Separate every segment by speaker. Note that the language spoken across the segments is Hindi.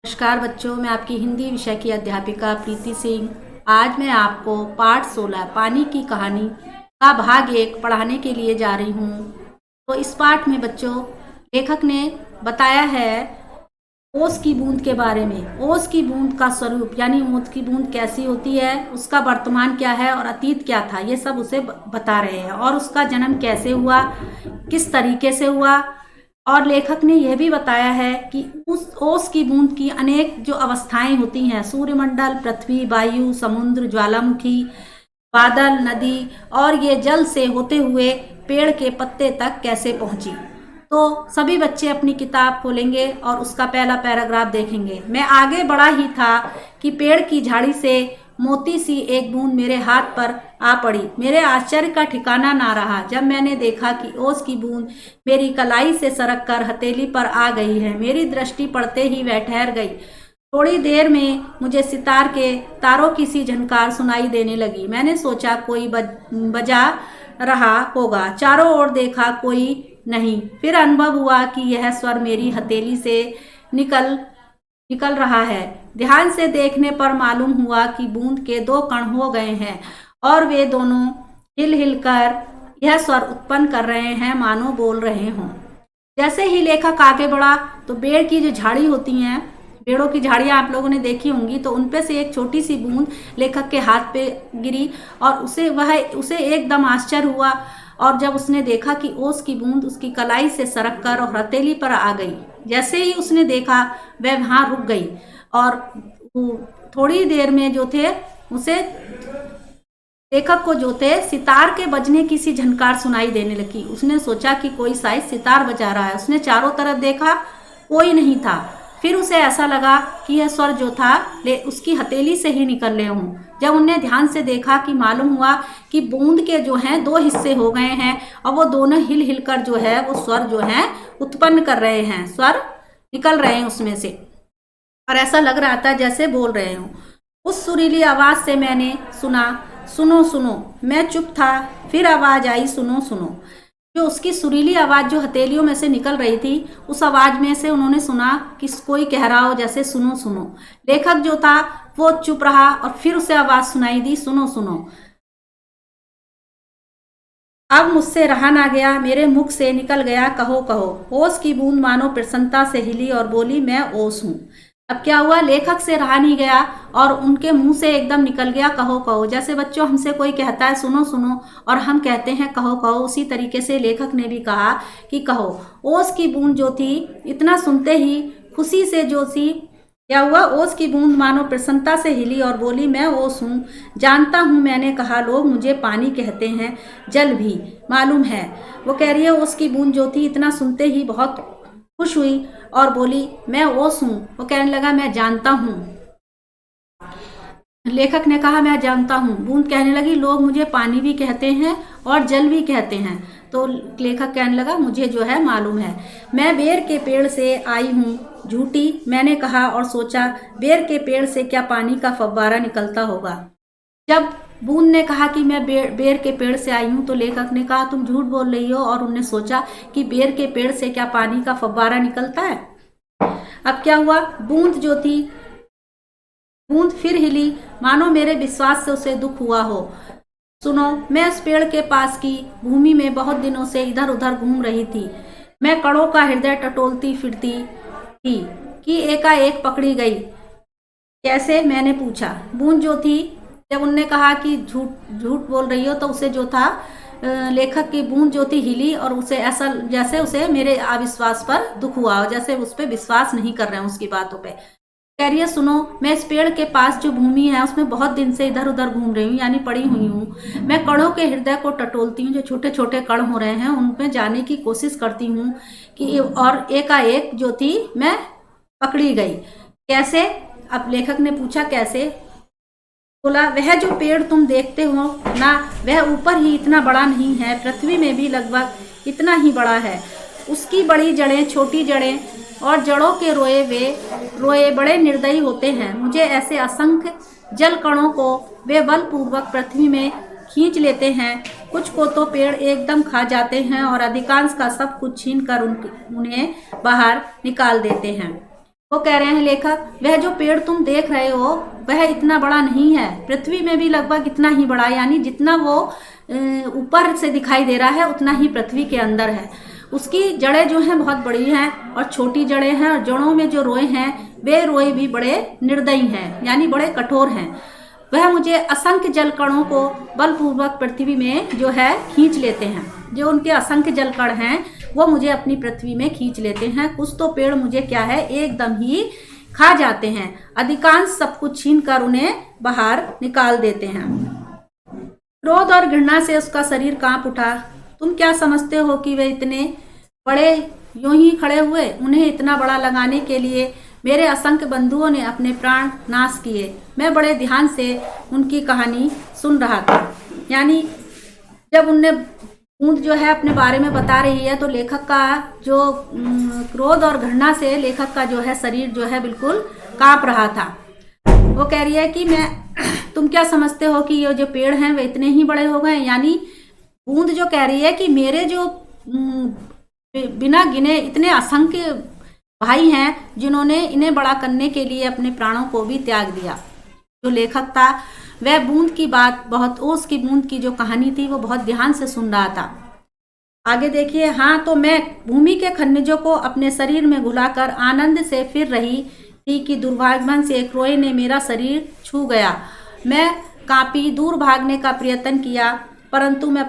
Speaker 1: नमस्कार बच्चों, मैं आपकी हिंदी विषय की अध्यापिका प्रीति सिंह। आज मैं आपको पाठ 16 पानी की कहानी का भाग 1 पढ़ाने के लिए जा रही हूँ। तो इस पाठ में बच्चों लेखक ने बताया है ओस की बूंद के बारे में। ओस की बूंद का स्वरूप यानी ओस की बूंद कैसी होती है, उसका वर्तमान क्या है और अतीत क्या था, ये सब उसे बता रहे हैं। और उसका जन्म कैसे हुआ, किस तरीके से हुआ। और लेखक ने यह भी बताया है कि उस ओस की बूंद की अनेक जो अवस्थाएं होती हैं, सूर्यमंडल, पृथ्वी, वायु, समुद्र, ज्वालामुखी, बादल, नदी, और ये जल से होते हुए पेड़ के पत्ते तक कैसे पहुंची। तो सभी बच्चे अपनी किताब खोलेंगे और उसका पहला पैराग्राफ देखेंगे। मैं आगे बढ़ा ही था कि पेड़ की झाड़ी से मोती सी एक बूंद मेरे हाथ पर आ पड़ी। मेरे आश्चर्य का ठिकाना ना रहा जब मैंने देखा कि ओस की बूंद मेरी कलाई से सरक कर हथेली पर आ गई है। मेरी दृष्टि पड़ते ही वह ठहर गई। थोड़ी देर में मुझे सितार के तारों की सी झनकार सुनाई देने लगी। मैंने सोचा कोई बजा रहा होगा। चारों ओर देखा, कोई नहीं। फिर अनुभव हुआ कि यह स्वर मेरी हथेली से निकल रहा है। ध्यान से देखने पर मालूम हुआ कि बूंद के 2 कण हो गए हैं और वे दोनों हिल हिल कर यह स्वर उत्पन्न कर रहे हैं, मानो बोल रहे हों। जैसे ही लेखक आगे बढ़ा तो पेड़ की जो झाड़ी होती हैं, पेड़ों की झाड़ियां आप लोगों ने देखी होंगी, तो उनपे से एक छोटी सी बूंद लेखक के हाथ पे गिरी और उसे एकदम आश्चर्य हुआ। और जब उसने देखा कि ओस की बूंद उसकी कलाई से सरक कर और हथेली पर आ गई। जैसे ही उसने देखा वह वहां रुक गई और थोड़ी देर में जो थे उसे लेखक को जो थे सितार के बजने की सी झनकार सुनाई देने लगी। उसने सोचा कि कोई शायद सितार बजा रहा है। उसने चारों तरफ देखा, कोई नहीं था। फिर उसे ऐसा लगा कि यह स्वर जो था उसकी हथेली से ही निकल रहे हों। जब उन्हें ध्यान से देखा कि मालूम हुआ कि बूंद के जो हैं 2 हिस्से हो गए हैं और वो दोनों हिल हिल कर जो है वो स्वर जो है उत्पन्न कर रहे हैं, स्वर निकल रहे हैं उसमें से। और ऐसा लग रहा था जैसे बोल रहे हों। उस सुरीली आवाज से मैंने सुना, सुनो सुनो। मैं चुप था। फिर आवाज आई, सुनो सुनो। जो उसकी सुरीली आवाज जो हथेलियों में से निकल रही थी, उस आवाज में से उन्होंने सुना कि कोई कह रहा हो जैसे सुनो सुनो। लेखक जो था वो चुप रहा और फिर उसे आवाज सुनाई दी, सुनो सुनो। अब मुझसे रहा ना गया, मेरे मुख से निकल गया, कहो कहो। ओस की बूंद मानो प्रसन्नता से हिली और बोली, मैं ओस हूं। अब क्या हुआ, लेखक से रहा नहीं गया और उनके मुंह से एकदम निकल गया, कहो कहो। जैसे बच्चों हमसे कोई कहता है सुनो सुनो और हम कहते हैं कहो कहो, उसी तरीके से लेखक ने भी कहा कि कहो। ओस की बूंद जो थी इतना सुनते ही खुशी से जो सी क्या हुआ, ओस की बूंद मानो प्रसन्नता से हिली और बोली, मैं ओस हूँ। जानता हूँ, मैंने कहा, लोग मुझे पानी कहते हैं, जल भी मालूम है। वो कह रही है ओस की बूंद जो थी इतना सुनते ही बहुत खुश हुई और बोली, मैं ओस हूँ। वो कहने लगा, मैं जानता हूँ। लेखक ने कहा, मैं जानता हूँ। बूंद कहने लगी, लोग मुझे पानी भी कहते हैं और जल भी कहते हैं। तो लेखक कहने लगा, मुझे जो है मालूम है। मैं बेर के पेड़ से आई हूँ, झूठी, मैंने कहा और सोचा, बेर के पेड़ से क्या पानी का फव्वारा निकलता होगा। जब बूंद ने कहा कि मैं बेर के पेड़ से आई हूँ, तो लेखक ने कहा, तुम झूठ बोल रही हो। और उन्होंने सोचा कि बेर के पेड़ से क्या पानी का फव्वारा निकलता है। अब क्या हुआ, बूंद फिर हिली, मानो मेरे विश्वास से उसे दुख हुआ हो। सुनो, मैं उस पेड़ के पास की भूमि में बहुत दिनों से इधर उधर घूम रही थी। मैं कणों का हृदय टटोलती फिरती थी कि एकाएक पकड़ी गई। कैसे, मैंने पूछा। बूंद जो थी, जब उनने कहा कि झूठ झूठ बोल रही हो, तो उसे जो था लेखक की बूंद जो थी हिली और उसे ऐसा जैसे उसे मेरे अविश्वास पर दुख हुआ, जैसे उस पर विश्वास नहीं कर रहे हैं उसकी बातों पे। कह रही है, सुनो, मैं इस पेड़ के पास जो भूमि है उसमें बहुत दिन से इधर उधर घूम रही हूँ, यानी पड़ी हुई हूँ। मैं कणों के हृदय को टटोलती हूँ, जो छोटे छोटे कण हो रहे हैं उनमें जाने की कोशिश करती हूँ कि, और एकाएक जो थी मैं पकड़ी गई। कैसे, अब लेखक ने पूछा कैसे। बोला, वह जो पेड़ तुम देखते हो ना, वह ऊपर ही इतना बड़ा नहीं है, पृथ्वी में भी लगभग इतना ही बड़ा है। उसकी बड़ी जड़ें, छोटी जड़ें और जड़ों के रोए बड़े निर्दयी होते हैं। मुझे ऐसे असंख्य जल कणों को वे बलपूर्वक पृथ्वी में खींच लेते हैं। कुछ को तो पेड़ एकदम खा जाते हैं और अधिकांश का सब कुछ छीन कर उन्हें बाहर निकाल देते हैं। वो कह रहे हैं लेखक, वह जो पेड़ तुम देख रहे हो वह इतना बड़ा नहीं है, पृथ्वी में भी लगभग इतना ही बड़ा, यानी जितना वो ऊपर से दिखाई दे रहा है उतना ही पृथ्वी के अंदर है। उसकी जड़ें जो हैं बहुत बड़ी हैं और छोटी जड़ें हैं, और जड़ों में जो रोए हैं वे रोए भी बड़े निर्दयी हैं, यानी बड़े कठोर हैं। वह मुझे असंख्य जल कणों को बलपूर्वक पृथ्वी में जो है खींच लेते हैं। जो उनके असंख्य जल कण हैं वो मुझे अपनी पृथ्वी में खींच लेते हैं। कुछ तो पेड़ मुझे क्या है एकदम ही खा जाते हैं, अधिकांश सब कुछ छीन कर उन्हें बाहर निकाल देते हैं। क्रोध और घृणा से उसका शरीर कांप उठा। तुम क्या समझते हो कि वे इतने बड़े यूं ही खड़े हुए? उन्हें इतना बड़ा लगाने के लिए मेरे असंख्य बंधुओं ने अपने प्राण नाश किए। मैं बड़े ध्यान से उनकी कहानी सुन रहा था। यानी जब उनने बूंद जो है अपने बारे में बता रही है तो लेखक का जो क्रोध और घृणा से लेखक का जो है शरीर जो है बिल्कुल कांप रहा था। वो कह रही है कि तुम क्या समझते हो कि ये जो पेड़ हैं वे इतने ही बड़े हो गए? यानी बूंद जो कह रही है कि मेरे जो बिना गिने इतने असंख्य भाई हैं जिन्होंने इन्हें बड़ा करने के लिए अपने प्राणों को भी त्याग दिया। जो लेखक था वह बूंद की बात बहुत, उसकी बूंद की जो कहानी थी वो बहुत ध्यान से सुन रहा था। आगे देखिए, हाँ तो मैं भूमि के खनिजों को अपने शरीर में घुलाकर आनंद से फिर रही थी कि दुर्भाग्यवश एक रोए ने मेरा शरीर छू गया। मैं कांपी, दूर भागने का प्रयत्न किया, परंतु वे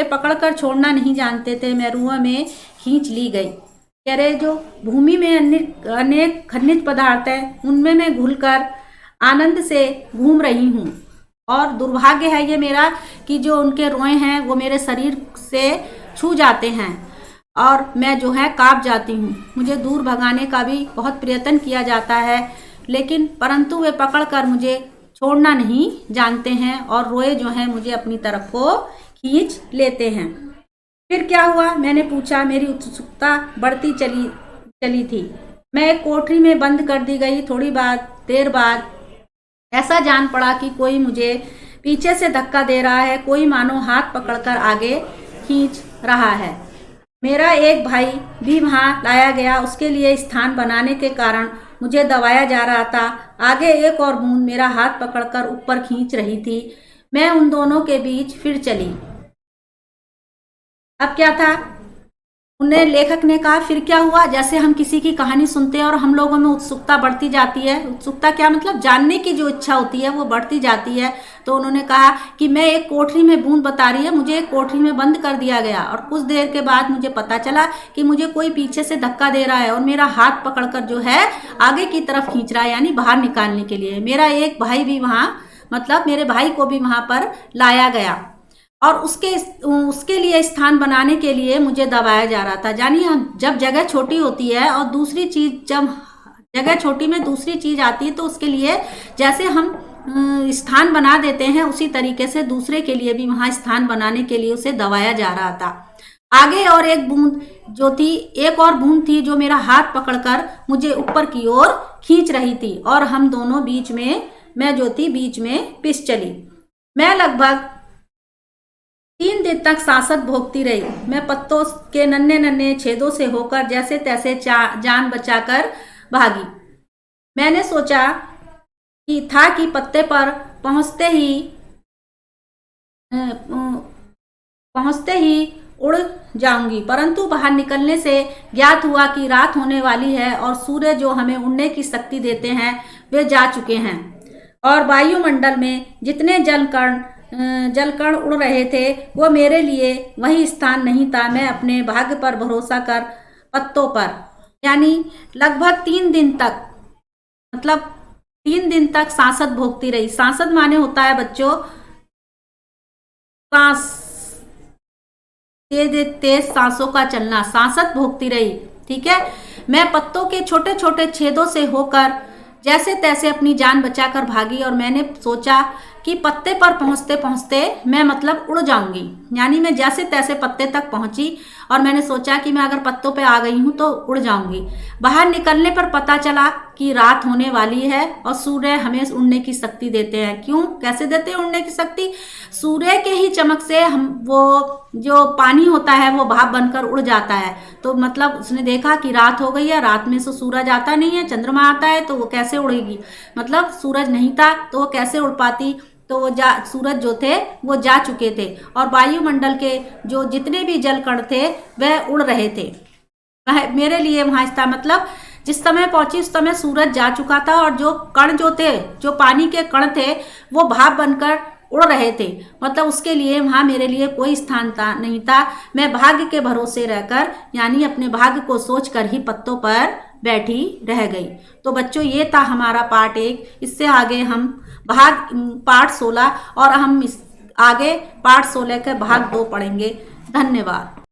Speaker 1: पकड़कर छोड़ना नहीं जानते थे। मैं रुआ में खींच ली गई। कह रहे जो भूमि में अनेक खनिज पदार्थ हैं उनमें मैं घुलकर आनंद से घूम रही हूँ, और दुर्भाग्य है ये मेरा कि जो उनके रोए हैं वो मेरे शरीर से छू जाते हैं और मैं जो है कांप जाती हूँ। मुझे दूर भगाने का भी बहुत प्रयत्न किया जाता है, लेकिन परंतु वे पकड़कर मुझे छोड़ना नहीं जानते हैं और रोए जो हैं मुझे अपनी तरफ को खींच लेते हैं। फिर क्या हुआ? मैंने पूछा। मेरी उत्सुकता बढ़ती चली थी। मैं एक कोठरी में बंद कर दी गई। थोड़ी देर बाद ऐसा जान पड़ा कि कोई मुझे पीछे से धक्का दे रहा है, कोई मानो हाथ पकड़कर आगे खींच रहा है। मेरा एक भाई भी वहां लाया गया। उसके लिए स्थान बनाने के कारण मुझे दबाया जा रहा था। आगे एक और बूंद मेरा हाथ पकड़कर ऊपर खींच रही थी। मैं उन दोनों के बीच फिर चली। अब क्या था? उन्हें लेखक ने कहा फिर क्या हुआ? जैसे हम किसी की कहानी सुनते हैं और हम लोगों में उत्सुकता बढ़ती जाती है। उत्सुकता क्या मतलब? जानने की जो इच्छा होती है वो बढ़ती जाती है। तो उन्होंने कहा कि मैं एक कोठरी में, बूंद बता रही है, मुझे एक कोठरी में बंद कर दिया गया और कुछ देर के बाद मुझे पता चला कि मुझे कोई पीछे से धक्का दे रहा है और मेरा हाथ पकड़कर जो है आगे की तरफ खींच रहा है, यानी बाहर निकालने के लिए। मेरा एक भाई भी वहाँ, मतलब मेरे भाई को भी वहाँ पर लाया गया और उसके लिए स्थान बनाने के लिए मुझे दबाया जा रहा था। जानिए, जब जगह छोटी होती है और दूसरी चीज, जब जगह छोटी में दूसरी चीज आती है तो उसके लिए जैसे हम स्थान बना देते हैं उसी तरीके से दूसरे के लिए भी वहां स्थान बनाने के लिए उसे दबाया जा रहा था। आगे और एक बूंद जो थी, एक और बूंद थी जो मेरा हाथ पकड़कर मुझे ऊपर की ओर खींच रही थी और हम दोनों बीच में, मैं जो थी बीच में पिस चली। मैं लगभग 3 दिन तक सांसत भोगती रही। मैं पत्तों के नन्हे नन्हे छेदों से होकर जैसे तैसे जान बचाकर भागी। मैंने सोचा कि पत्ते पर पहुंचते ही उड़ जाऊंगी, परंतु बाहर निकलने से ज्ञात हुआ कि रात होने वाली है और सूर्य जो हमें उड़ने की शक्ति देते हैं वे जा चुके हैं और वायुमंडल में जितने जलकण उड़ रहे थे वो मेरे लिए वही स्थान नहीं था। मैं अपने भाग्य पर भरोसा कर पत्तों पर, यानी लगभग 3 दिन तक, मतलब 3 दिन तक सांसत भोगती रही। सांसत माने होता है बच्चों सांस, तेज सांसों का चलना। सांसत भोगती रही, ठीक है। मैं पत्तों के छोटे छोटे छेदों से होकर जैसे तैसे अपनी जान बचाकर भागी और मैंने सोचा कि पत्ते पर पहुंचते पहुंचते मैं मतलब उड़ जाऊंगी, यानी मैं जैसे तैसे पत्ते तक पहुंची और मैंने सोचा कि मैं अगर पत्तों पे आ गई हूं तो उड़ जाऊंगी। बाहर निकलने पर पता चला कि रात होने वाली है और सूर्य हमें उड़ने की शक्ति देते हैं। क्यों, कैसे देते हैं उड़ने की शक्ति? सूर्य के ही चमक से हम वो जो पानी होता है वो भाप बनकर उड़ जाता है। तो मतलब उसने देखा कि रात हो गई है, रात में से सूरज आता नहीं है, चंद्रमा आता है, तो वो कैसे उड़ेगी? मतलब सूरज नहीं था तो वो कैसे उड़ पाती? तो वो सूरज जो थे वो जा चुके थे और वायुमंडल के जो जितने भी जल कण थे वह उड़ रहे थे। मेरे लिए वहां था, मतलब जिस समय पहुंची उस समय सूरज जा चुका था और जो कण जो थे, जो पानी के कण थे, वो भाप बनकर उड़ रहे थे। मतलब उसके लिए वहां मेरे लिए कोई स्थान नहीं था। मैं भाग्य के भरोसे रहकर, यानी अपने भाग्य को सोचकर ही पत्तों पर बैठी रह गई। तो बच्चों, ये था हमारा पार्ट 1। इससे आगे हम पार्ट 16 और हम आगे पार्ट 16 के भाग 2 पढ़ेंगे। धन्यवाद।